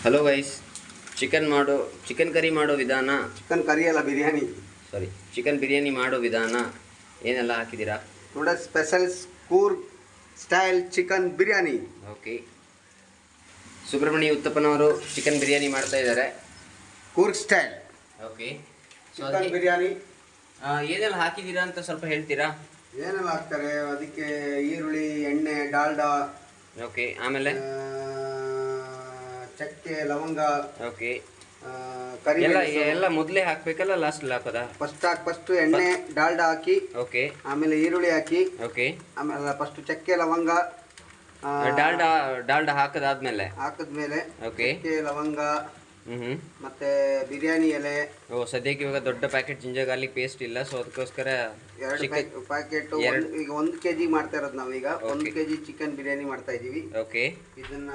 Hello guys, chicken curry ಮಾಡೋ ವಿಧಾನ, chicken curry ಅಲ್ಲ ಬಿರಿಯಾನಿ. ಚಿಕನ್ ಬಿರಿಯಾನಿ ಮಾಡೋ ವಿಧಾನ ಏನೆಲ್ಲ ಹಾಕಿದ್ದೀರಾ? Today special Coorg style chicken biryani. Okay, Subrahmanya ಉತ್ತಪ್ಪನವರು ಚಿಕನ್ ಬಿರಿಯಾನಿ ಮಾಡ್ತಾ ಇದ್ದಾರೆ. Coorg style okay, chicken biryani ಏನೆಲ್ಲ ಹಾಕಿದ್ದೀರಾ ಅಂತ ಸ್ವಲ್ಪ ಹೇಳ್ತೀರಾ? ಏನೆಲ್ಲ ಹಾಕ್ತಾರೆ ಅದಕ್ಕೆ? ಈರುಳ್ಳಿ, ಎಣ್ಣೆ, ಡಾಲ್ಡಾ, ಓಕೆ, ಆಮೇಲೆ ಚಕ್ಕೆ, ಲವಂಗ, ಓಕೆ, ಕರಿ ಎಲ್ಲ ಮೊದಲೇ ಹಾಕ್ಬೇಕಲ್ಲ ಲಾಸ್ಟ್ ಹಾಕೋದಾ? ಫಸ್ಟ್ ಎಣ್ಣೆ ಡಾಲ್ಡಾ ಹಾಕಿ, ಓಕೆ, ಆಮೇಲೆ ಈರುಳ್ಳಿ ಹಾಕಿ, ಓಕೆ, ಆಮೇಲೆ ಫಸ್ಟ್ ಚಕ್ಕೆ ಲವಂಗ ಡಾಲ್ಡಾ ಹಾಕದಾದ್ಮೇಲೆ ಓಕೆ, ಚಕ್ಕೆ ಲವಂಗ ಮತ್ತೆ ಬಿರಿಯಾನಿ ಎಲೆ. ಸದ್ಯಕ್ಕೆ ಇವಾಗ ದೊಡ್ಡ ಪ್ಯಾಕೆಟ್ ಜಿಂಜರ್ ಗಾರ್ಲಿಕ್ ಪೇಸ್ಟ್ ಇಲ್ಲ, ಸೊ ಅದಕ್ಕೋಸ್ಕರ 2 ಪ್ಯಾಕೆಟ್. ಈಗ 1 kg ಮಾಡ್ತಾ ಇರೋದು ನಾವೀಗ. 1 kg ಚಿಕನ್ ಬಿರಿಯಾನಿ ಮಾಡ್ತಾ ಇದೀವಿ. ಓಕೆ, ಇದನ್ನ